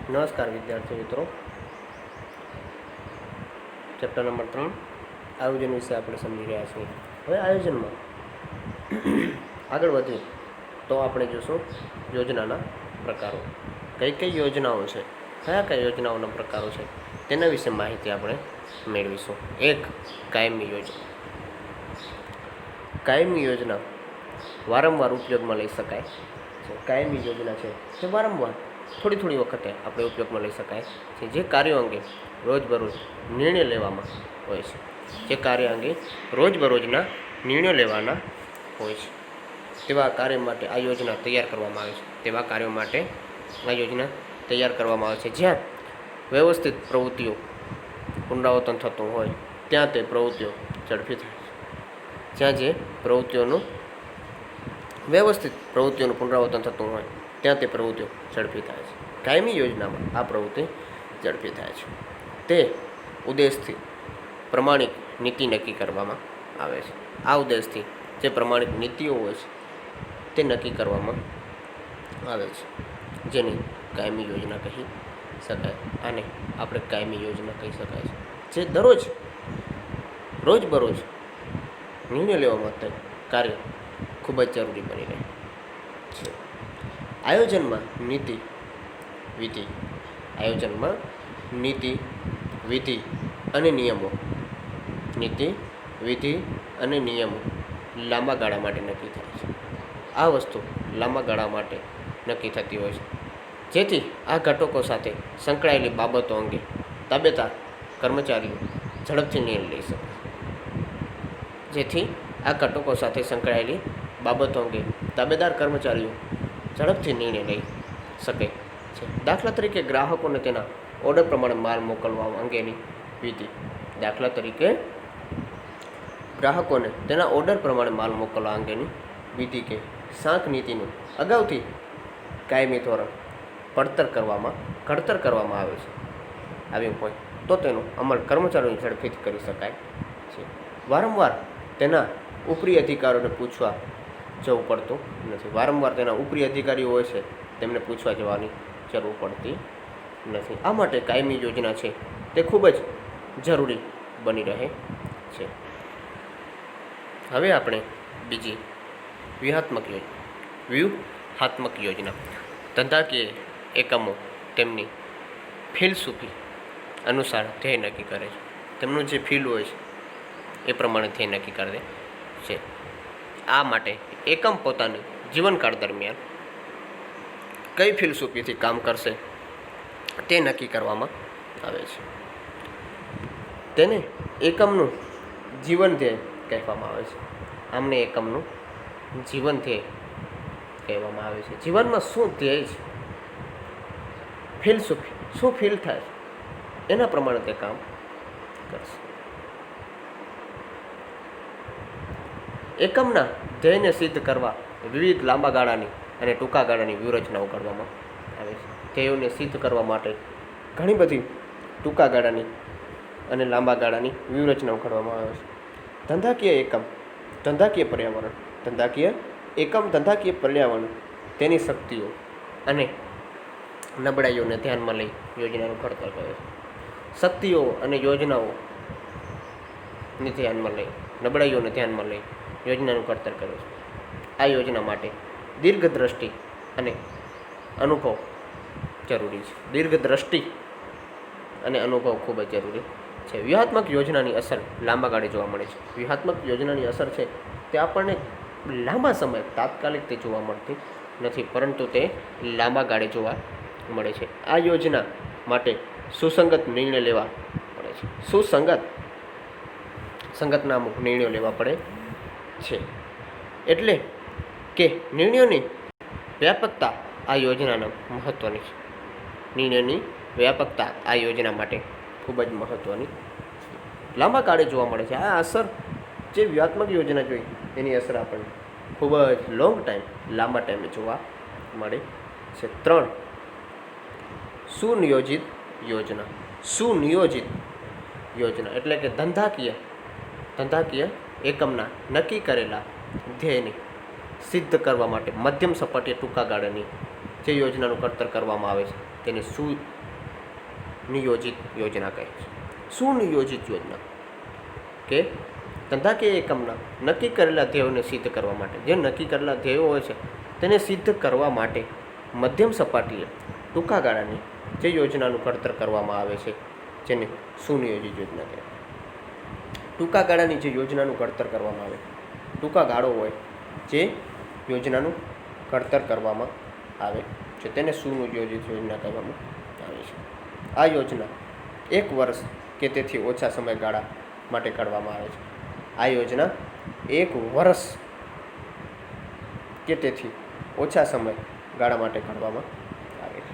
નમસ્કાર વિદ્યાર્થી મિત્રો, ચેપ્ટર નંબર 3 આયોજન વિશે આપણે સમજી રહ્યા છીએ. હવે આયોજનમાં આગળ વધીએ તો આપણે જોશું યોજનાના પ્રકારો. કઈ કઈ યોજનાઓ છે, કયા કયા યોજનાઓના પ્રકારો છે તેના વિશે માહિતી આપણે મેળવીશું. એક, કાયમી યોજના. કાયમી યોજના વારંવાર ઉપયોગમાં લઈ શકાય છે. કાયમી યોજના છે તે વારંવાર થોડી થોડી વખતે આપણે ઉપયોગમાં લઈ શકાય છે. જે કાર્યો અંગે રોજબરોજ નિર્ણય લેવામાં હોય છે, જે કાર્ય અંગે રોજબરોજના નિર્ણયો લેવાના હોય છે તેવા કાર્ય માટે આ યોજના તૈયાર કરવામાં આવે છે. તેવા કાર્યો માટે આ યોજના તૈયાર કરવામાં આવે છે. જ્યાં વ્યવસ્થિત પ્રવૃત્તિઓ પુનરાવર્તન થતું હોય ત્યાં તે પ્રવૃત્તિઓ ઝડપી થાય છે. જ્યાં જે વ્યવસ્થિત પ્રવૃત્તિઓનું પુનરાવર્તન થતું હોય ત્યાં તે પ્રવૃત્તિઓ ઝડપી થાય છે. કાયમી યોજનામાં આ પ્રવૃત્તિ ઝડપી થાય છે. તે ઉદ્દેશથી પ્રમાણિક નીતિ નક્કી કરવામાં આવે છે. આ ઉદ્દેશથી જે પ્રમાણિક નીતિઓ હોય છે તે નક્કી કરવામાં આવે છે, જેને કાયમી યોજના કહી શકાય. આને આપણે કાયમી યોજના કહી શકાય છે, જે રોજબરોજ નિર્ણય લેવા માટે કાર્ય ખૂબ જ જરૂરી બની રહે છે. આયોજનમાં નીતિ વિધિ. આયોજનમાં નીતિ વિધિ અને નિયમો. નીતિ વિધિ અને નિયમો લાંબા ગાળા માટે નક્કી થાય છે. આ વસ્તુ લાંબા ગાળા માટે નક્કી થતી હોય છે, જેથી આ ઘટકો સાથે સંકળાયેલી બાબતો અંગે તાબેદાર કર્મચારીઓ ઝડપથી નિર્ણય લઈ શકે. જેથી આ ઘટકો સાથે સંકળાયેલી બાબતો અંગે તાબેદાર કર્મચારીઓ ઝડપથી નિર્ણય લઈ શકે છે. દાખલા તરીકે ગ્રાહકોને તેના ઓર્ડર પ્રમાણે માલ મોકલવા અંગેની વિધિ. દાખલા તરીકે ગ્રાહકોને તેના ઓર્ડર પ્રમાણે માલ મોકલવા અંગેની વિધિ કે સાંક નીતિનું અગાઉથી કાયમી ધોરણ ઘડતર કરવામાં આવે છે. આવ્યું હોય તો તેનો અમલ કર્મચારીઓની ઝડપથી કરી શકાય છે. વારંવાર તેના ઉપરી અધિકારીઓને પૂછવા જવું પડતું નથી. વારંવાર તેના ઉપરી અધિકારીઓ હોય છે તેમને પૂછવા જવાની જરૂર પડતી નથી. આ માટે કાયમી યોજના છે તે ખૂબ જ જરૂરી બની રહે છે. હવે આપણે બીજી વ્યૂહાત્મક યોજના. ધંધાકીય એકમો તેમની ફિલસૂફી અનુસાર ધ્યેય નક્કી કરે છે. તેમનું જે ફીલ હોય છે એ પ્રમાણે ધ્યેય નક્કી કરે છે. આ માટે એકમ પોતાની જીવનકાળ દરમિયાન કઈ ફિલસૂફીથી કામ કરશે તે નક્કી કરવામાં આવે છે. તેને એકમનું જીવન ધ્યેય કહેવામાં આવે છે. આમને એકમનું જીવન ધ્યેય કહેવામાં આવે છે. જીવનમાં શું ધ્યેય છે, ફિલસૂફી શું ફીલ થાય છે એના પ્રમાણે તે કામ કરશે. એકમના ધ્યેયને સિદ્ધ કરવા વિવિધ લાંબા ગાળાની અને ટૂંકા ગાળાની વ્યૂહરચનાઓ ઘડવામાં આવે છે. ધ્યેયોને સિદ્ધ કરવા માટે ઘણી બધી ટૂંકા ગાળાની અને લાંબા ગાળાની વ્યૂહરચનાઓ ઘડવામાં આવે છે. ધંધાકીય પર્યાવરણ તેની શક્તિઓ અને નબળાઈઓને ધ્યાનમાં લઈ યોજનાનું ઘડતર કરે છે. શક્તિઓ અને યોજનાઓને ધ્યાનમાં લઈ નબળાઈઓને ધ્યાનમાં લઈ યોજનાનું ઘડતર કરે છે. આ યોજના માટે દીર્ઘદ્રષ્ટિ અને અનુભવ જરૂરી છે. દીર્ઘદ્રષ્ટિ અને અનુભવ ખૂબ જ જરૂરી છે. વ્યૂહાત્મક યોજનાની અસર લાંબા ગાળે જોવા મળે છે. વ્યૂહાત્મક યોજનાની અસર છે તે આપણને લાંબા સમય તાત્કાલિક તે જોવા મળતી નથી, પરંતુ તે લાંબા ગાળે જોવા મળે છે. આ યોજના માટે સુસંગત નિર્ણય લેવા પડે છે. સંગતના અમુક નિર્ણયો લેવા પડે છે. એટલે કે નિર્ણયોની વ્યાપકતા આ યોજનાના મહત્ત્વની છે. નિર્ણયની વ્યાપકતા આ યોજના માટે ખૂબ જ મહત્ત્વની લાંબા ગાળે જોવા મળે છે. આ અસર જે વ્યૂહાત્મક યોજના જોઈ એની અસર આપણને ખૂબ જ લાંબા ટાઈમે જોવા મળે છે. 3, સુનિયોજિત યોજના એટલે કે ધંધાકીય એકમના નક્કી કરેલા ધ્યેયને સિદ્ધ કરવા માટે મધ્યમ સપાટીએ ટૂંકા ગાળાની જે યોજનાનું ઘડતર કરવામાં આવે છે તેને સુનિયોજિત યોજના કહે છે. સુનિયોજિત યોજના કે ધંધાકીય એકમના નક્કી કરેલા ધ્યેયોને સિદ્ધ કરવા માટે, જે નક્કી કરેલા ધ્યેયો હોય છે તેને સિદ્ધ કરવા માટે મધ્યમ સપાટીએ ટૂંકા ગાળાની જે યોજનાનું ઘડતર કરવામાં આવે છે જેને સુનિયોજિત યોજના કહેવાય. ટૂંકા ગાળાની જે યોજનાનું ઘડતર કરવામાં આવે, ટૂંકા ગાળો હોય જે યોજનાનું ઘડતર કરવામાં આવે છે તેને સુનિયોજિત યોજના કહેવામાં આવે છે. આ યોજના 1 વર્ષ કે તેથી ઓછા સમયગાળા માટે ઘડવામાં આવે છે. આ યોજના 1 વર્ષ કે તેથી ઓછા સમયગાળા માટે ઘડવામાં આવે છે.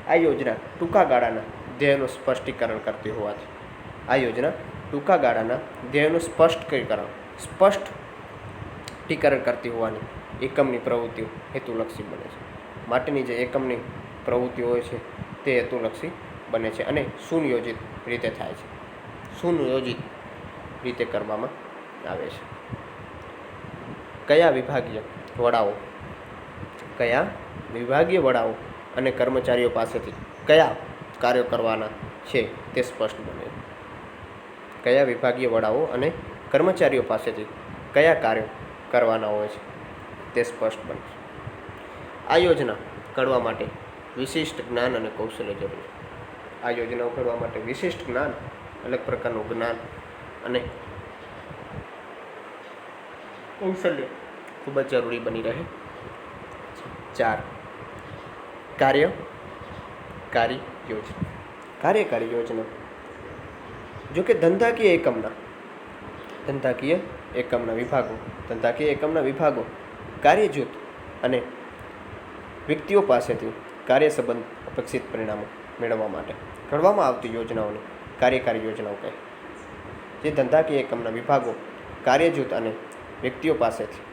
આ યોજના ટૂંકા ગાળાના ધ્યેયનું સ્પષ્ટીકરણ કરતી હોવાથી આ યોજના ટૂંકા ગાળાના ધ્યેયનું સ્પષ્ટીકરણ કરતી હોવાની એકમની પ્રવૃત્તિઓ હેતુલક્ષી બને છે. માટેની જે એકમની પ્રવૃત્તિઓ હોય છે તે હેતુલક્ષી બને છે અને સુનિયોજિત રીતે થાય છે. સુનિયોજિત રીતે કરવામાં આવે છે. કયા વિભાગીય વડાઓ અને કર્મચારીઓ પાસેથી કયા કાર્યો કરવાના છે તે સ્પષ્ટ બને છે. કયા વિભાગીય વડાઓ અને કર્મચારીઓ પાસેથી કયા કાર્યો કરવાના હોય છે તે સ્પષ્ટ બને છે. આ યોજના ઘડવા માટે વિશિષ્ટ જ્ઞાન અને કૌશલ્ય જરૂરી છે. આ યોજનાઓ ઘડવા માટે વિશિષ્ટ જ્ઞાન, અલગ પ્રકારનું જ્ઞાન અને કૌશલ્ય ખૂબ જ જરૂરી બની રહે છે. 4. કાર્યકારી યોજના. કાર્યકારી યોજના જો કે ધંધાકીય એકમના વિભાગો કાર્ય જૂથ અને વ્યક્તિઓ પાસેથી કાર્ય સંબંધ અપેક્ષિત પરિણામો મેળવવા માટે ઘડવામાં આવતી યોજનાઓને કાર્યકારી યોજનાઓ કહે. જે ધંધાકીય એકમના વિભાગો કાર્ય જૂથ અને વ્યક્તિઓ પાસેથી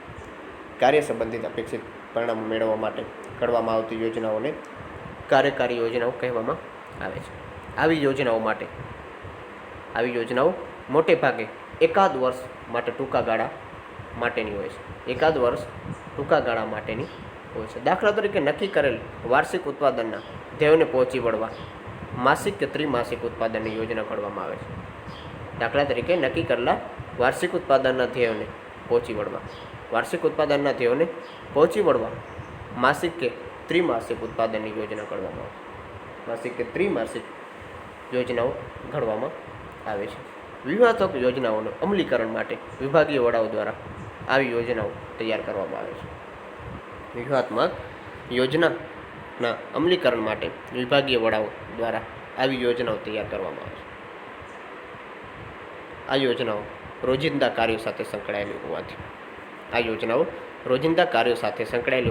કાર્ય સંબંધિત અપેક્ષિત પરિણામો મેળવવા માટે ઘડવામાં આવતી યોજનાઓને કાર્યકારી યોજનાઓ કહેવામાં આવે છે. આવી યોજનાઓ મોટે ભાગે એકાદ વર્ષ માટે ટૂંકા ગાળા માટેની હોય છે. દાખલા તરીકે નક્કી કરેલ વાર્ષિક ઉત્પાદનના ધ્યેયોને પહોંચી વળવા માસિક કે ત્રિમાસિક ઉત્પાદનની યોજના ઘડવામાં આવે છે. દાખલા તરીકે નક્કી કરેલા વાર્ષિક ઉત્પાદનના ધ્યેયોને પહોંચી વળવા માસિક કે ત્રિમાસિક ઉત્પાદનની યોજના ઘડવામાં આવે છે. વ્યૂહાત્મક યોજનાઓનું અમલીકરણ માટે વિભાગીય વડાઓ દ્વારા આવી યોજનાઓ તૈયાર કરવામાં આવે છે. વ્યૂહાત્મક યોજનાના અમલીકરણ માટે વિભાગીય વડાઓ દ્વારા આવી યોજનાઓ તૈયાર કરવામાં આવે છે. આ યોજનાઓ રોજિંદા કાર્યો સાથે સંકળાયેલી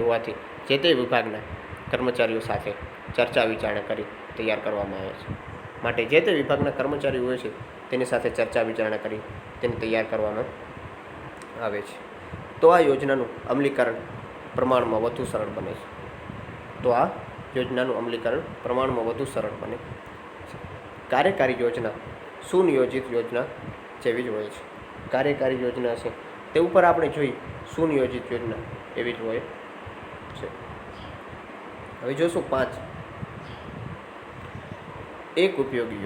હોવાથી જે તે વિભાગના કર્મચારીઓ સાથે ચર્ચા વિચારણા કરી તૈયાર કરવામાં આવે છે. માટે જે તે વિભાગના કર્મચારીઓ હોય છે તેની સાથે ચર્ચા વિચારણા કરી તેને તૈયાર કરવામાં આવે છે. તો આ યોજનાનું અમલીકરણ પ્રમાણમાં વધુ સરળ બને છે. કાર્યકારી યોજના સુનિયોજિત યોજના જેવી જ હોય છે. કાર્યકારી યોજના છે તે ઉપર આપણે જોઈએ સુનિયોજિત યોજના એવી જ હોય છે. હવે જોશું 5. એક ઉપયોગી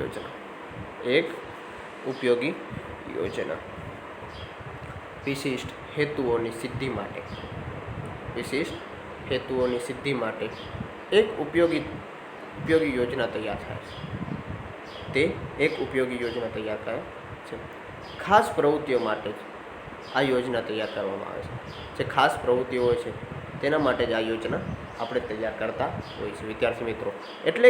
યોજના. વિશિષ્ટ હેતુઓની સિદ્ધિ માટે એક ઉપયોગી યોજના તૈયાર થાય છે. ખાસ પ્રવૃત્તિઓ માટે જ આ યોજના તૈયાર કરવામાં આવે છે. જે ખાસ પ્રવૃત્તિઓ હોય છે તેના માટે જ આ યોજના આપણે તૈયાર કરતા હોય છે વિદ્યાર્થી મિત્રો. એટલે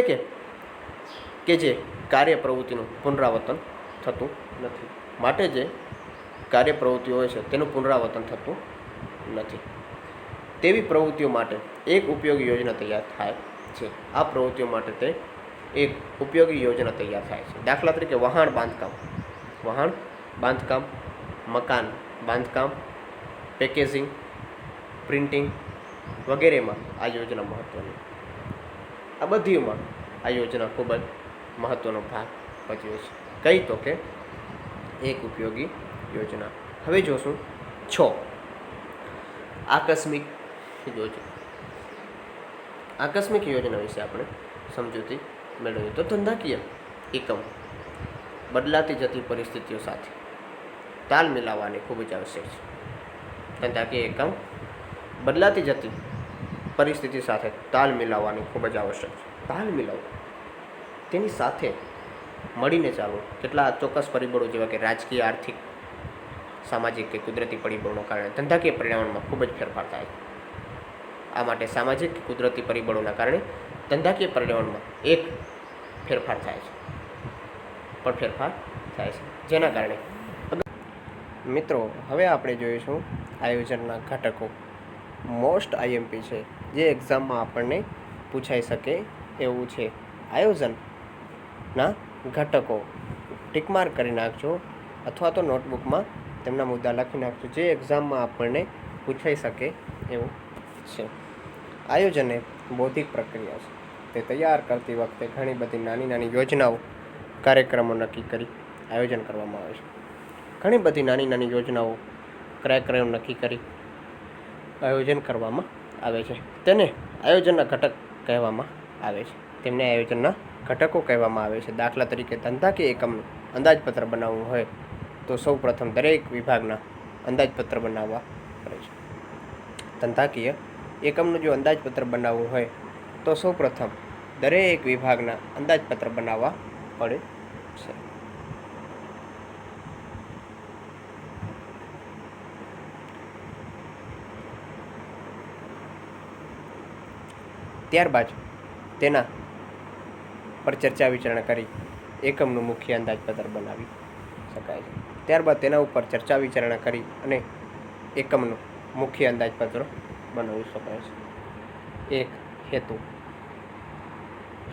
કે જે કાર્ય પ્રવૃત્તિનું પુનરાવર્તન થતું નથી. માટે જે કાર્ય પ્રવૃત્તિઓ હોય છે તેનું પુનરાવર્તન થતું નથી તેવી પ્રવૃત્તિઓ માટે એક ઉપયોગી યોજના તૈયાર થાય છે. આ પ્રવૃત્તિઓ માટે તે એક ઉપયોગી યોજના તૈયાર થાય છે. દાખલા તરીકે વહાણ બાંધકામ, મકાન બાંધકામ, પેકેજિંગ, પ્રિન્ટિંગ વગેરેમાં આ યોજના મહત્ત્વની. આ બધીમાં આ યોજના ખૂબ જ મહત્ત્વનો ભાગ ભજવે છે. કઈ તો કે એક ઉપયોગી યોજના. હવે જોશું 6. આકસ્મિક યોજના. આકસ્મિક યોજના વિશે આપણે સમજૂતી મેળવીએ તો ધંધાકીય એકમ બદલાતી જતી પરિસ્થિતિઓ સાથે તાલ મિલાવવાની ખૂબ જ આવશ્યક છે. ધંધાકીય એકમ બદલાતી જતી પરિસ્થિતિ સાથે તાલ મિલાવવાની ખૂબ જ આવશ્યક છે. તાલ મિલાવવું, તેની સાથે મળીને ચાલવું. કેટલા ચોક્કસ પરિબળો જેવા કે રાજકીય, આર્થિક, સામાજિક કે કુદરતી પરિબળોના કારણે ધંધાકીય પરિણામમાં ખૂબ જ ફેરફાર થાય છે. આ માટે સામાજિક કે કુદરતી પરિબળોના કારણે ધંધાકીય પરિણામમાં એક ફેરફાર થાય છે, પણ ફેરફાર થાય છે, જેના કારણે મિત્રો હવે આપણે જોઈશું આયોજનના ઘટકો. મોસ્ટ આઈએમપી છે, જે એક્ઝામમાં આપણને પૂછાઈ શકે એવું છે. આયોજનના ઘટકો ટીકમાર્ક કરી નાખજો અથવા તો નોટબુકમાં તેમના મુદ્દા લખી નાખજો, જે એક્ઝામમાં આપણને પૂછાઈ શકે એવું છે. આયોજન એ બૌદ્ધિક પ્રક્રિયા છે. તે તૈયાર કરતી વખતે ઘણી બધી નાની નાની યોજનાઓ, કાર્યક્રમો નક્કી કરી આયોજન કરવામાં આવે છે. ઘણી બધી નાની નાની યોજનાઓ, કાર્યક્રમ નક્કી કરી આયોજન કરવામાં આવે છે. તેને આયોજનના ઘટક કહેવામાં આવે છે. તેમને આયોજનના ઘટકો કહેવામાં આવે છે. દાખલા તરીકે ધંધાકીય એકમનું અંદાજપત્ર બનાવવું હોય તો સૌ પ્રથમ દરેક વિભાગના અંદાજપત્ર બનાવવા પડે છે. ધંધાકીય એકમનું જો અંદાજપત્ર બનાવવું હોય તો સૌ પ્રથમ દરેક વિભાગના અંદાજપત્ર બનાવવા પડે છે. ત્યારબાદ તેના પર ચર્ચા વિચારણા કરી એકમનું મુખ્ય અંદાજપત્ર બનાવી શકાય છે. ત્યારબાદ તેના ઉપર ચર્ચા વિચારણા કરી અને એકમનું મુખ્ય અંદાજપત્ર બનાવી શકાય છે. એક,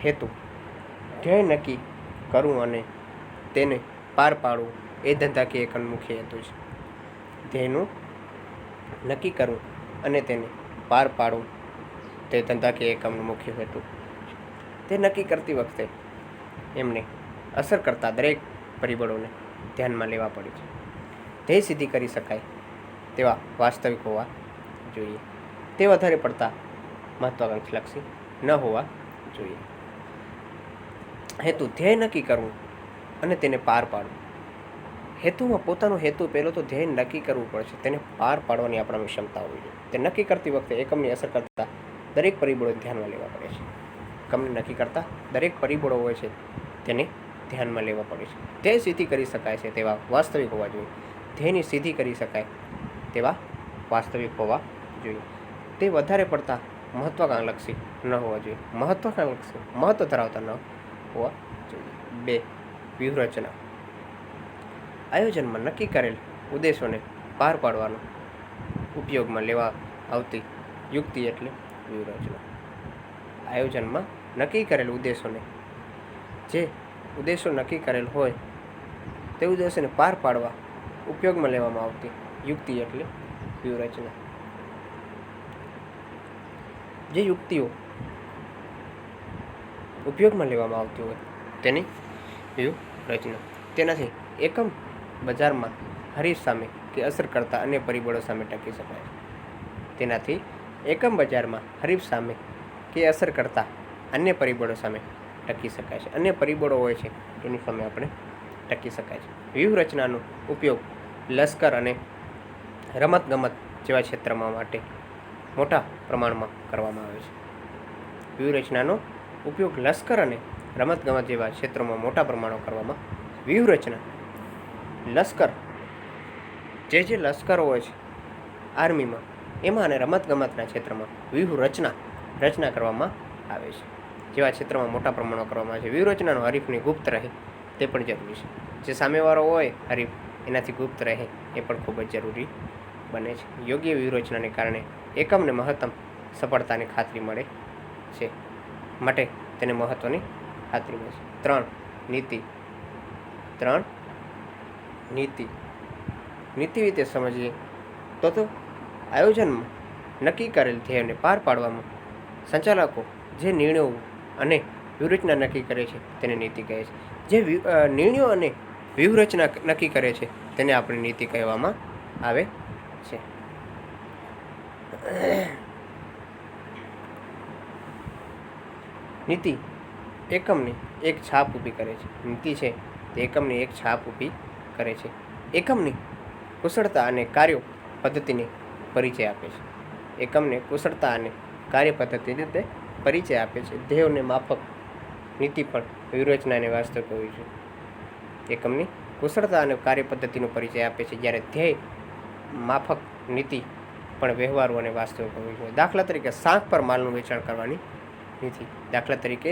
હેતુ ધ્યેય નક્કી કરવું અને તેને પાર પાડવું એ ધંધાકીય એકમનો મુખ્ય હેતુ છે. ધ્યેયનું નક્કી કરવું અને તેને પાર પાડવું તે ધંધાકીય એકમનો મુખ્ય હેતુ. તે નક્કી કરતી વખતે એમને અસર કરતા દરેક પરિબળોને ધ્યાનમાં લેવા પડે છે. ધ્યેય સિદ્ધિ કરી શકાય તેવા વાસ્તવિક હોવા જોઈએ. તે વધારે પડતા મહત્વાકાંક્ષલક્ષી ન હોવા જોઈએ. હેતુ, ધ્યેય નક્કી કરવું અને તેને પાર પાડવું. હેતુમાં પોતાનો હેતુ પહેલો તો ધ્યેય નક્કી કરવું પડે છે, તેને પાર પાડવાની આપણામાં ક્ષમતા હોવી જોઈએ. તે નક્કી કરતી વખતે એકમની અસર કરતા દરેક પરિબળો ધ્યાનમાં લેવા પડે છે. એકમને નક્કી કરતા દરેક પરિબળો હોય છે તેને ધ્યાનમાં લેવા પડે છે. ધ્યેય સિદ્ધિ કરી શકાય છે તેવા વાસ્તવિક હોવા જોઈએ. ધ્યેયની સિદ્ધિ કરી શકાય તેવા વાસ્તવિક હોવા જોઈએ. તે વધારે પડતા મહત્વાકાંક્ષી ન હોવા જોઈએ. મહત્વ ધરાવતા ન હોવા જોઈએ. 2, વ્યૂહરચના. આયોજનમાં નક્કી કરેલ ઉદ્દેશોને પાર પાડવાનો ઉપયોગમાં લેવા આવતી યુક્તિ એટલે વ્યૂહરચના. આયોજનમાં નક્કી કરેલ ઉદ્દેશોને, જે ઉદ્દેશો નક્કી કરેલ હોય તે ઉદ્દેશોને પાર પાડવા ઉપયોગમાં લેવામાં આવતી યુક્તિ એટલે વ્યૂહરચના. જે યુક્તિઓ ઉપયોગમાં લેવામાં આવતી હોય તેની વ્યૂહરચના. તેનાથી એકમ બજારમાં હરીફ સામે કે અસર કરતા અન્ય પરિબળો સામે ટકી શકાય. તેનાથી એકમ બજારમાં હરીફ સામે કે અસર કરતા અન્ય પરિબળો સામે ટકી શકાય છે. અન્ય પરિબળો હોય છે તેની સામે આપણે ટકી શકાય છે. વ્યૂહરચનાનો ઉપયોગ લશ્કર અને રમતગમત જેવા ક્ષેત્રમાં માટે મોટા પ્રમાણમાં કરવામાં આવે છે. વ્યૂહરચનાનો ઉપયોગ લશ્કર અને રમતગમત જેવા ક્ષેત્રોમાં મોટા પ્રમાણમાં કરવામાં. વ્યૂહરચના લશ્કર, જે લશ્કરો હોય છે આર્મીમાં, એમાં અને રમતગમતના ક્ષેત્રમાં રચના કરવામાં આવે છે. જેવા ક્ષેત્રમાં મોટા પ્રમાણમાં કરવામાં આવે છે. વ્યૂહરચનાનો હરીફની ગુપ્ત રહે તે પણ જરૂરી છે. જે સામેવાળો હોય હરીફ એનાથી ગુપ્ત રહે એ પણ ખૂબ જ જરૂરી બને છે. યોગ્ય વ્યૂહરચનાને કારણે એકમને મહત્તમ સફળતાની ખાતરી મળે છે, માટે તેને મહત્ત્વની ખાતરી મળે છે. 3, નીતિ રીતે સમજીએ તો આયોજનમાં નક્કી કરેલ ધ્યેયને પાર પાડવામાં સંચાલકો જે નિર્ણયો અને વ્યૂહરચના નક્કી કરે છે તેને નીતિ કહે છે. જે નિર્ણયો અને વ્યૂહરચના નક્કી કરે છે તેને આપણે નીતિ કહેવામાં આવે છે. નીતિ એકમની એક છાપ ઊભી કરે છે. નીતિ છે તે એકમની એક છાપ ઊભી કરે છે. એકમની કુશળતા અને કાર્યો પદ્ધતિને પરિચય આપે છે. એકમને કુશળતા અને કાર્ય પદ્ધતિને તે પરિચય આપે છે. ધ્યેયોને માફક નીતિ પણ વ્યૂહરચના અને વાસ્તવિક હોવી જોઈએ. એકમની કુશળતા અને કાર્ય પદ્ધતિનો પરિચય આપે છે, જ્યારે ધ્યેય માફક નીતિ પણ વ્યવહારુ અને વાસ્તવિક હોવી જોઈએ. દાખલા તરીકે શાંખ પર માલનું વેચાણ કરવાની નીતિ. દાખલા તરીકે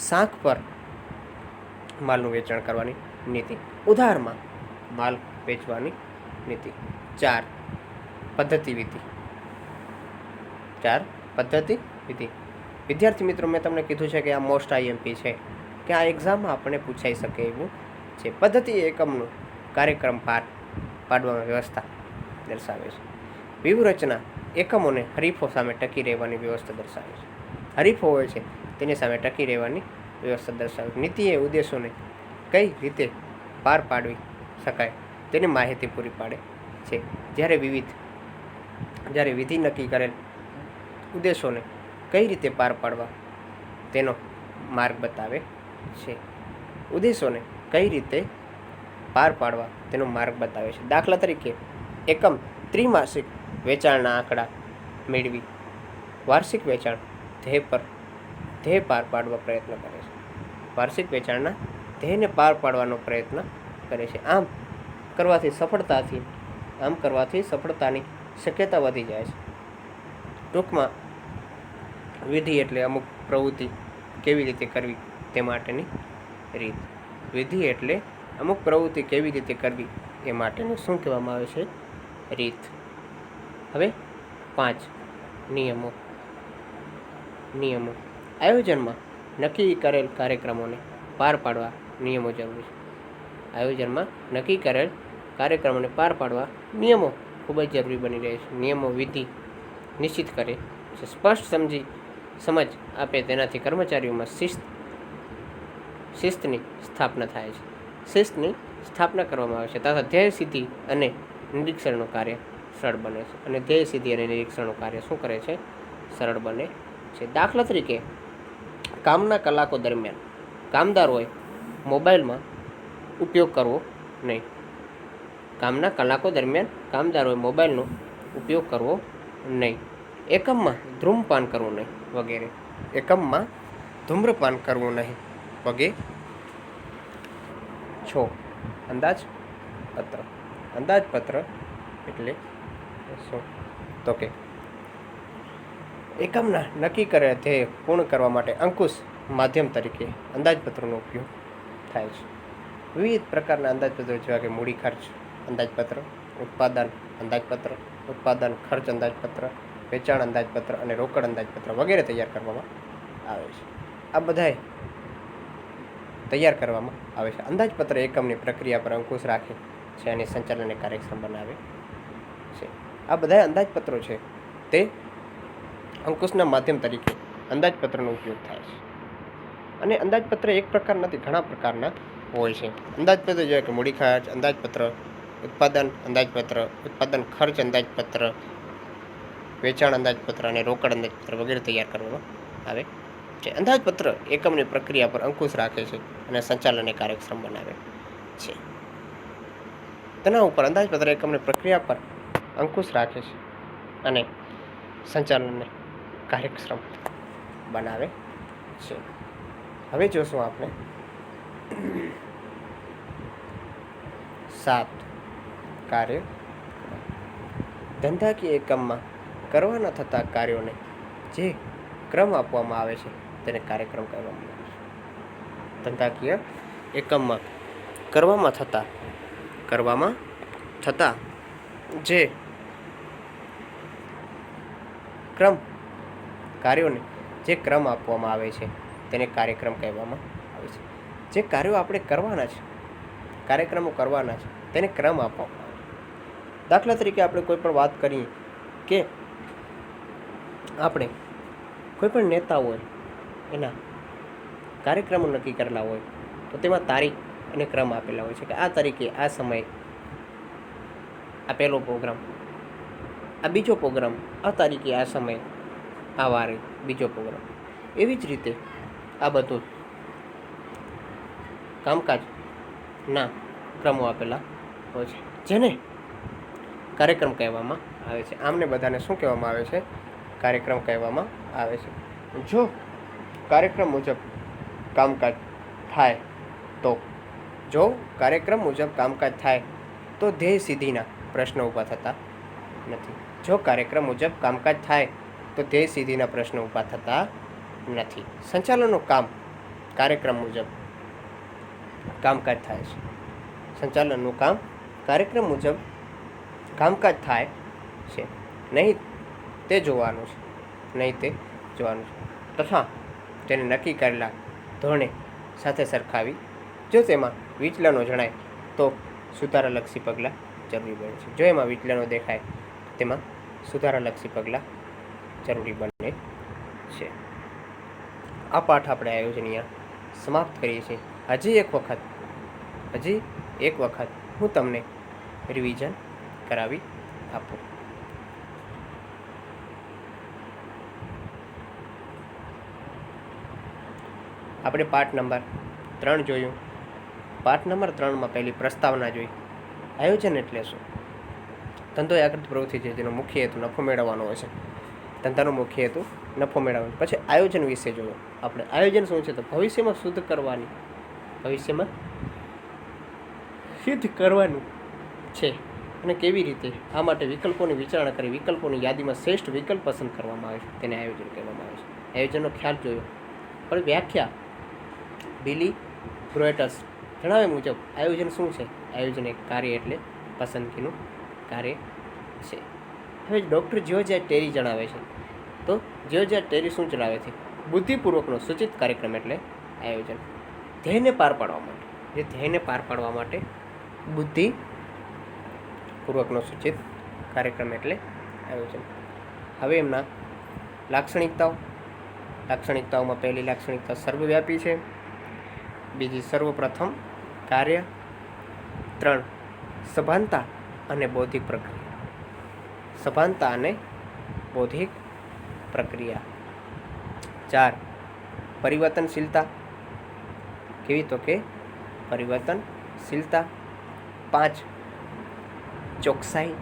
શાંખ પર માલનું વેચાણ કરવાની નીતિ. ઉધારમાં માલ વેચવાની નીતિ. 4 પદ્ધતિ વિધિ. 4 પદ્ધતિ વિધિ. વિદ્યાર્થી મિત્રો, મેં તમને કીધું છે કે આ મોસ્ટ આઈએમપી છે, કે આ એક્ઝામમાં આપણને પૂછાઈ શકે એવું છે. પદ્ધતિ એકમનું કાર્યક્રમ પાર પાડવામાં વ્યવસ્થા દર્શાવે છે. વ્યૂહરચના એકમોને હરીફો સામે ટકી રહેવાની વ્યવસ્થા દર્શાવે છે. હરીફો હોય છે તેની સામે ટકી રહેવાની વ્યવસ્થા દર્શાવે છે. નીતિ એ ઉદ્દેશોને કઈ રીતે પાર પાડવી શકાય તેની માહિતી પૂરી પાડે છે, જ્યારે વિધિ નક્કી કરેલ ઉદ્દેશોને કઈ રીતે પાર પાડવા તેનો માર્ગ બતાવે છે. ઉદ્દેશોને કઈ રીતે પાર પાડવા તેનો માર્ગ બતાવે છે. દાખલા તરીકે એકમ ત્રિમાસિક વેચાણના આંકડા મેળવી વાર્ષિક વેચાણ ધ્યેય પાર પાડવા પ્રયત્ન કરે છે. વાર્ષિક વેચાણના ધ્યેયને પાર પાડવાનો પ્રયત્ન કરે છે. આમ કરવાથી સફળતાની શક્યતા વધી જાય છે. ટૂંકમાં વિધિ એટલે અમુક પ્રવૃત્તિ કેવી રીતે કરવી તે માટેની રીત. વિધિ એટલે અમુક પ્રવૃત્તિ કેવી રીતે કરવી એ માટેનું શું કહેવામાં આવે છે? રીત. હવે 5 નિયમો. આયોજનમાં નક્કી કરેલ કાર્યક્રમોને પાર પાડવા નિયમો જરૂરી છે. આયોજનમાં નક્કી કરેલ કાર્યક્રમોને પાર પાડવા નિયમો ખૂબ જ જરૂરી બની રહે છે. નિયમો વિધિ નિશ્ચિત કરે છે, સ્પષ્ટ સમજ આપે, તેનાથી કર્મચારીઓમાં શિસ્તની સ્થાપના થાય છે. શિસ્તની સ્થાપના કરવામાં આવે છે તથા ધ્યેય સિદ્ધિ અને નિરીક્ષણનું કાર્ય સરળ બને છે. અને ધ્યેય સિદ્ધિ અને નિરીક્ષણનું કાર્ય શું કરે છે? સરળ બને છે. દાખલા તરીકે કામના કલાકો દરમિયાન કામદારોએ મોબાઈલમાં ઉપયોગ કરવો નહીં. કામના કલાકો દરમિયાન કામદારોએ મોબાઈલનો ઉપયોગ કરવો નહીં. એકમમાં ધૂમ્રપાન કરવું નહીં વગેરે. એકમમાં ધૂમ્રપાન કરવું નહીં વગેરે. 6 અંદાજપત્ર. અંદાજપત્ર એટલે શું? તો કે એકમના નક્કી કરેલા ધ્યેય પૂર્ણ કરવા માટે અંકુશ માધ્યમ તરીકે અંદાજપત્રનો ઉપયોગ થાય છે. વિવિધ પ્રકારના અંદાજપત્રો જેવા કે મૂડી ખર્ચ અંદાજપત્ર, ઉત્પાદન અંદાજપત્ર, ઉત્પાદન ખર્ચ અંદાજપત્ર, વેચાણ અંદાજપત્ર અને રોકડ અંદાજપત્ર વગેરે તૈયાર કરવામાં આવે છે. આ બધાય તૈયાર કરવામાં આવે છે. અંદાજપત્ર એકમની પ્રક્રિયા પર અંકુશ રાખે છે અને સંચાલનને કાર્યક્ષમ બનાવે છે. આ બધા અંદાજપત્રો છે તે અંકુશના માધ્યમ તરીકે અંદાજપત્રનો ઉપયોગ થાય છે. અને અંદાજપત્ર એક પ્રકાર નથી, ઘણા પ્રકારના હોય છે. અંદાજપત્ર જેવા કે મૂડી ખર્ચ અંદાજપત્ર, ઉત્પાદન અંદાજપત્ર, ઉત્પાદન ખર્ચ અંદાજપત્ર, વેચાણ અંદાજપત્ર અને રોકડ અંદાજપત્ર વગેરે તૈયાર કરવામાં આવે છે. અંદાજપત્ર એકમની પ્રક્રિયા પર અંકુશ રાખે છે અને સંચાલનને કાર્યક્ષમ બનાવે છે. તેના ઉપર અંદાજપત્ર એકમની પ્રક્રિયા પર અંકુશ રાખે છે અને સંચાલનને કાર્યક્ષમ બનાવે છે. હવે જોશું આપણે 7 કાર્ય. ધંધાકીય એકમમાં કરવાના થતા કાર્યોને જે ક્રમ આપવામાં આવે છે તેને કાર્યક્રમ કહેવામાં આવે છે. ધંધાકીય એકમમાં કરવામાં થતા જે કાર્યોને જે ક્રમ આપવામાં આવે છે તેને કાર્યક્રમ કહેવામાં આવે છે. જે કાર્યો આપણે કરવાના છે, કાર્યક્રમો કરવાના છે તેને ક્રમ આપવામાં આવે છે. દાખલા તરીકે આપણે કોઈ પણ વાત કરીએ કે આપણે કોઈ પણ નેતા હોય એના કાર્યક્રમો નક્કી કરેલા હોય તો તેમાં તારીખ અને ક્રમ આપેલા હોય છે કે આ તારીખે આ સમયે આ પહેલો પ્રોગ્રામ, આ બીજો પ્રોગ્રામ, આ તારીખે આ સમયે આ વારે બીજો પ્રોગ્રામ. એવી જ રીતે આ બધું કામકાજના ક્રમો આપેલા હોય છે, જેને કાર્યક્રમ કહેવામાં આવે છે. આમને બધાને શું કહેવામાં આવે છે? કાર્યક્રમ કહેવામાં આવે છે. જો કાર્યક્રમ મુજબ કામકાજ થાય તો ધ્યેય સિદ્ધિના પ્રશ્નો ઊભા થતા નથી. જો કાર્યક્રમ મુજબ કામકાજ થાય તો ધ્યેય સિદ્ધિના પ્રશ્નો ઊભા થતા નથી. સંચાલનનું કામ કાર્યક્રમ મુજબ કામકાજ થાય છે. સંચાલનનું કામ કાર્યક્રમ મુજબ કામકાજ થાય છે, નહીં તે જોવાનું છે. તથા તેને નક્કી કરેલા ધોરણે સાથે સરખાવી જો તેમાં વિચલનો જણાય તો સુધારાલક્ષી પગલાં જરૂરી બને છે. જો એમાં વિચલનો દેખાય તેમાં સુધારાલક્ષી પગલાં જરૂરી બને છે. આ પાઠ આપણે આયોજન અહીંયા સમાપ્ત કરીએ છીએ. હજી એક વખત હું તમને રિવિઝન કરાવી આપું. આપણે પાઠ નંબર 3 જોયું. પાઠ નંબર 3માં પહેલી પ્રસ્તાવના જોઈ. આયોજન એટલે શું? ધંધો એ આકૃતિ પ્રવૃત્તિ છે જેનો મુખ્ય હેતુ નફો મેળવવાનો હોય છે. ધંધાનો મુખ્ય હેતુ નફો મેળવવાનો. પછી આયોજન વિશે જોયું આપણે. આયોજન શું છે? તો ભવિષ્યમાં સિદ્ધ કરવાનું છે. અને કેવી રીતે? આ માટે વિકલ્પોની વિચારણા કરી વિકલ્પોની યાદીમાં શ્રેષ્ઠ વિકલ્પ પસંદ કરવામાં આવે છે. તેને આયોજન કહેવામાં આવે છે. આયોજનનો ખ્યાલ જોયો. પણ વ્યાખ્યા બિલી બ્રોએટસ જણાવ્યા મુજબ આયોજન શું છે? આયોજન એક કાર્ય એટલે પસંદગીનું કાર્ય છે. હવે ડૉક્ટર જ્યોર્જ ટેરી જણાવે છે. તો જ્યોર્જ ટેરી શું જણાવે છે? બુદ્ધિપૂર્વકનો સૂચિત કાર્યક્રમ એટલે આયોજન. ધ્યેયને પાર પાડવા માટે બુદ્ધિપૂર્વકનો સૂચિત કાર્યક્રમ એટલે આયોજન. હવે એમના લાક્ષણિકતાઓમાં પહેલી લાક્ષણિકતા સર્વવ્યાપી છે. બીજી સર્વપ્રથમ કાર્ય. 3 સભાનતા અને બૌદ્ધિક પ્રક્રિયા. 4 પરિવર્તનશીલતા. કેવી? તો કે પરિવર્તનશીલતા. 5 ચોકસાઈ.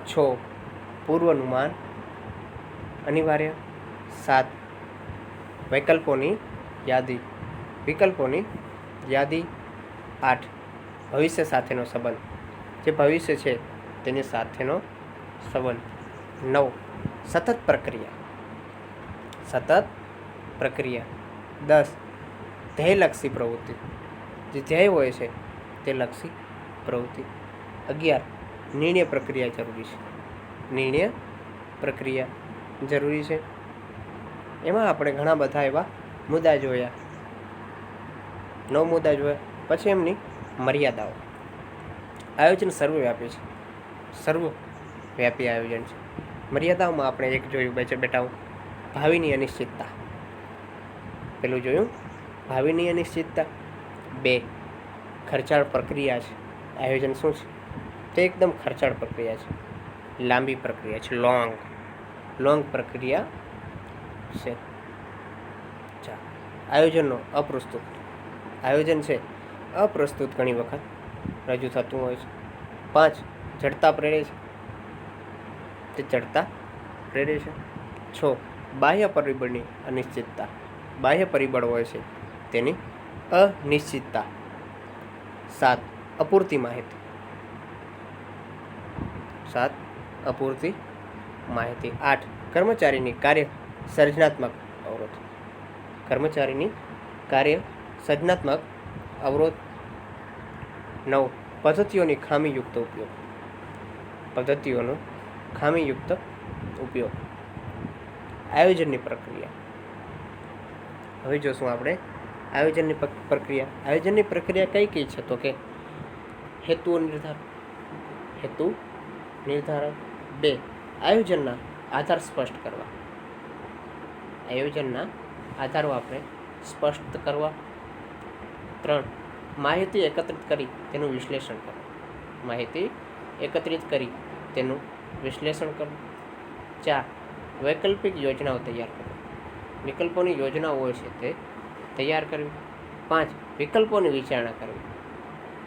6 પૂર્વાનુમાન અનિવાર્ય. 7 વિકલ્પોની યાદી. 8 ભવિષ્ય સાથેનો સંબંધ. જે ભવિષ્ય છે તેની સાથેનો સંબંધ. 9 સતત પ્રક્રિયા. 10 ધ્યેયલક્ષી પ્રવૃત્તિ. જે ધ્યેય હોય છે તે લક્ષી પ્રવૃત્તિ. 11 નિર્ણય પ્રક્રિયા જરૂરી છે. એમાં આપણે ઘણા બધા એવા મુદ્દા જોયા. 9 મુદ્દા જોયા. પછી એમની મર્યાદાઓ. આયોજન સર્વવ્યાપી આયોજન છે. મર્યાદાઓમાં આપણે એક જોયું બેટાઓ, ભાવિની અનિશ્ચિતતા. પેલું જોયું ભાવિની અનિશ્ચિતતા. 2 ખર્ચાળ પ્રક્રિયા છે. આયોજન શું છે? તે એકદમ ખર્ચાળ પ્રક્રિયા છે, લાંબી પ્રક્રિયા છે, લોંગ પ્રક્રિયા છે. આયોજનનો અપ્રસ્તુત. આયોજન છે અપ્રસ્તુત ઘણી વખત રજૂ થતું હોય છે. 5 જડતા પ્રેરે છે. તે જડતા પ્રેરે છે. 6 બાહ્ય પરિબળની અનિશ્ચિતતા. બાહ્ય પરિબળ હોય છે તેની અનિશ્ચિતતા. 7 અપૂરતી માહિતી. 8 કર્મચારીની કાર્ય સર્જનાત્મક અવરોધ. 9 પદ્ધતિઓનો ખામીયુક્ત ઉપયોગ. આયોજનની પ્રક્રિયા. હવે જોશું આપણે આયોજનની પ્રક્રિયા. કઈ છે? તો કે હેતુ નિર્ધારણ. 2 આયોજનના આધાર સ્પષ્ટ કરવા. આયોજનના આધારો આપણે સ્પષ્ટ કરવા. 3 માહિતી એકત્રિત કરી તેનું વિશ્લેષણ કરવું. 4 વૈકલ્પિક યોજનાઓ તૈયાર કરવી. વિકલ્પોની યોજનાઓ હોય છે તે તૈયાર કરવી. 5 વિકલ્પોની વિચારણા કરવી.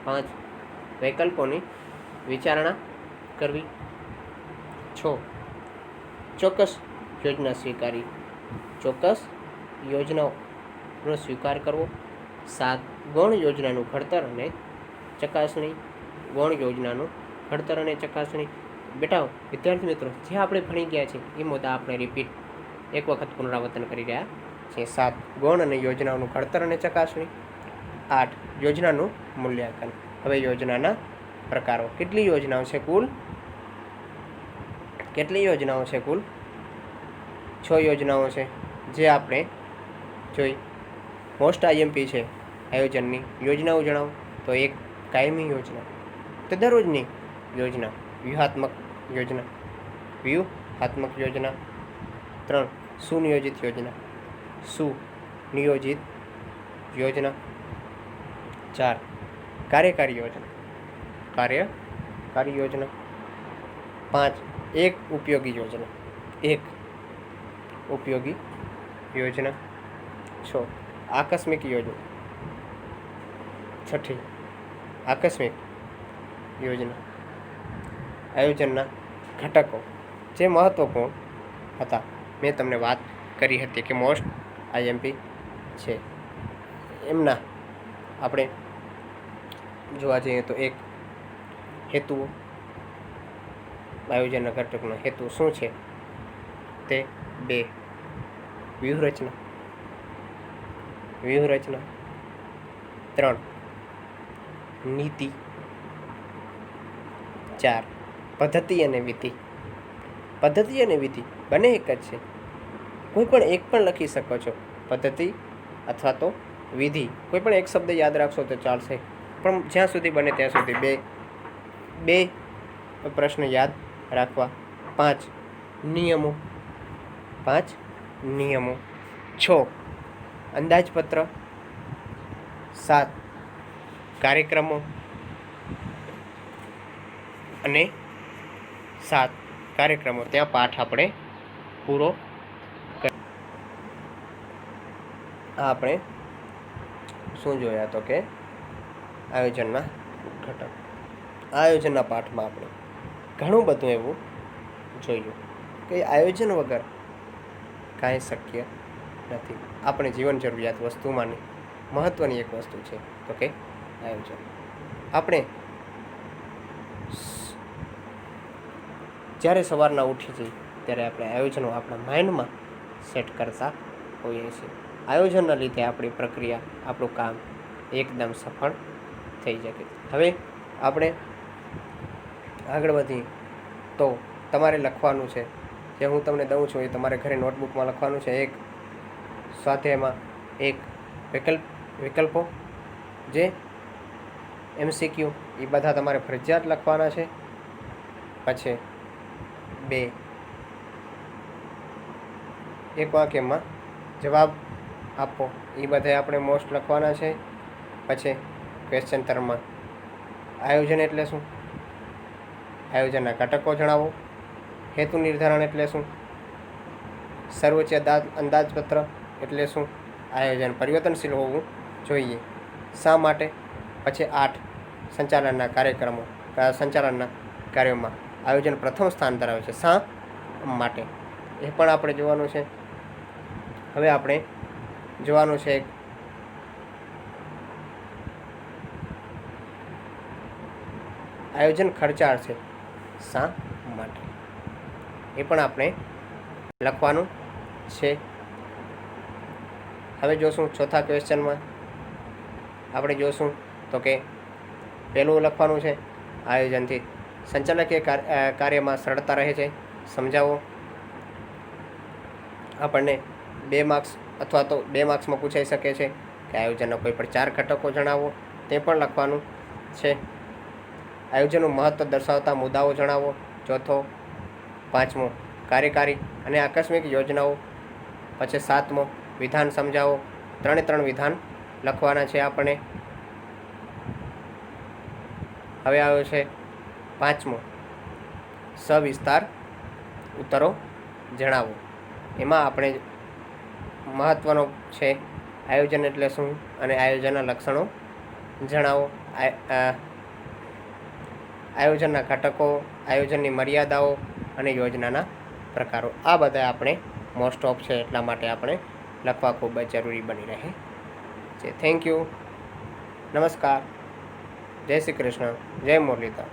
5 વિકલ્પોની વિચારણા કરવી. 6 ચોક્કસ યોજના સ્વીકારી. ચોક્કસ યોજનાઓનો સ્વીકાર કરવો. 7 ગૌણ યોજનાનું ઘડતર અને ચકાસણી. ગૌણ યોજનાનું ઘડતર અને ચકાસણી. બેટા વિદ્યાર્થી મિત્રો, જે આપણે ભણી ગયા છે એ મુદ્દા આપણે રિપીટ એક વખત પુનરાવર્તન કરી રહ્યા છીએ. 7 ગૌણ અને યોજનાઓનું ઘડતર અને ચકાસણી. 8 યોજનાનું મૂલ્યાંકન. હવે યોજનાના પ્રકારો. કેટલી યોજનાઓ છે કુલ? કેટલી યોજનાઓ છે કુલ? 6 યોજનાઓ છે જે આપણે જોઈ. મોસ્ટ આઈએમપી છે આયોજનની યોજનાઓ જણાવો. તો 1 કાયમી યોજના, તો દરરોજની યોજના. વ્યૂહાત્મક યોજના. વ્યૂહાત્મક યોજના. 3 સુનિયોજિત યોજના. સુનિયોજિત યોજના. 4 કાર્યકારી યોજના. કાર્યકારી યોજના. 5 એક ઉપયોગી યોજના. એક ઉપયોગી યોજના. 6 આકસ્મિક યોજના. 6 આકસ્મિક યોજના. આયોજનના ઘટકો જે મહત્વપૂર્ણ હતા, મેં તમને વાત કરી હતી કે મોસ્ટ આઈએમપી છે એમના આપણે જોવા જઈએ તો 1 હેતુઓ. આયોજનના ઘટકનો હેતુ શું છે તે. 2 વ્યૂહરચના. વ્યૂહરચના. 3 નીતિ. 4 પદ્ધતિ અને વિધિ. પદ્ધતિ અને વિધિ બંને એક જ છે, કોઈ પણ એક પણ લખી શકો છો, પદ્ધતિ અથવા તો વિધિ. કોઈ પણ એક શબ્દ યાદ રાખશો તો ચાલશે, પણ જ્યાં સુધી બને ત્યાં સુધી બે પ્રશ્ન યાદ રાખવા. 5 નિયમો. 5 નિયમો. 6 અંદાજપત્ર. 7 કાર્યક્રમો અને 7 કાર્યક્રમો. ત્યાં પાઠ આપણે પૂરો કરી. આપણે શું જોયા તો કે આયોજનના ઘટક. આયોજનના પાઠમાં આપણે ઘણું બધું એવું જોયું કે આયોજન વગર કાંઈ શક્ય નથી. આપણે જીવન જરૂરિયાત વસ્તુમાંની મહત્ત્વની એક વસ્તુ છે તો કે આયોજન. આપણે જ્યારે સવારના ઉઠી જઈએ ત્યારે આપણે આયોજનો આપણા માઇન્ડમાં સેટ કરતા હોઈએ છીએ. આયોજનના લીધે આપણી પ્રક્રિયા, આપણું કામ એકદમ સફળ થઈ શકે. હવે આપણે આગળ વધીએ તો તમારે લખવાનું છે, જે હું તમને દઉં છું એ તમારે ઘરે નોટબુકમાં લખવાનું છે. 1 સ્વાધ્યાયમાં 1 વિકલ્પો, જે MCQ એ બધા તમારે ફરજિયાત લખવાના છે. પછી 2 એક વાક્યમાં જવાબ આપો, એ બધા આપણે મોસ્ટ લખવાના છે. પછી ક્વેશ્ચન તરમાં આયોજન એટલે શું, આયોજનના ઘટકો જણાવો, હેતુ નિર્ધારણ એટલે શું, સર્વોચ્ચ અંદાજપત્ર એટલે શું, આયોજન પરિવર્તનશીલ હોવું જોઈએ, શા માટે. પછી 8 સંચાલનના કાર્યક્રમો. સંચાલનના કાર્યોમાં આયોજન પ્રથમ સ્થાન ધરાવે છે, શા માટે, એ પણ આપણે જોવાનું છે. હવે આપણે જોવાનું છે આયોજન ખર્ચાળ છે, શા માટે, એ પણ આપણે લખવાનું છે. હવે જોશું ચોથા ક્વેશ્ચનમાં આપણે જોશું તો કે પહેલું લખવાનું છે આયોજનથી સંચાલકીય કાર્યમાં સરળતા રહે છે, સમજાવો. આપણને 2 માર્ક્સ અથવા તો 2 માર્ક્સમાં પૂછાઈ શકે છે કે આયોજનના કોઈ પણ 4 ઘટકો જણાવો, તે પણ લખવાનું છે. આયોજનનું મહત્ત્વ દર્શાવતા મુદ્દાઓ જણાવો. ચોથો. 5મો કાર્યકારી અને આકસ્મિક યોજનાઓ. પછી 7મો વિધાન સમજાવો. 3 વિધાન લખવાના છે આપણે. હવે આવ્યો છે 5મો સવિસ્તાર ઉત્તરો જણાવો. એમાં આપણે મહત્ત્વનો છે. આયોજન એટલે શું અને આયોજનના લક્ષણો જણાવો. આયોજનના ઘટકો, આયોજનની મર્યાદાઓ અને યોજનાના પ્રકારો. આ બધા આપણે મોસ્ટ ઓફ છે એટલા માટે આપણે લખવા ખૂબ જ જરૂરી બની રહે છે. Thank you. નમસ્કાર. જય શ્રી કૃષ્ણ. જય મુરલીધર.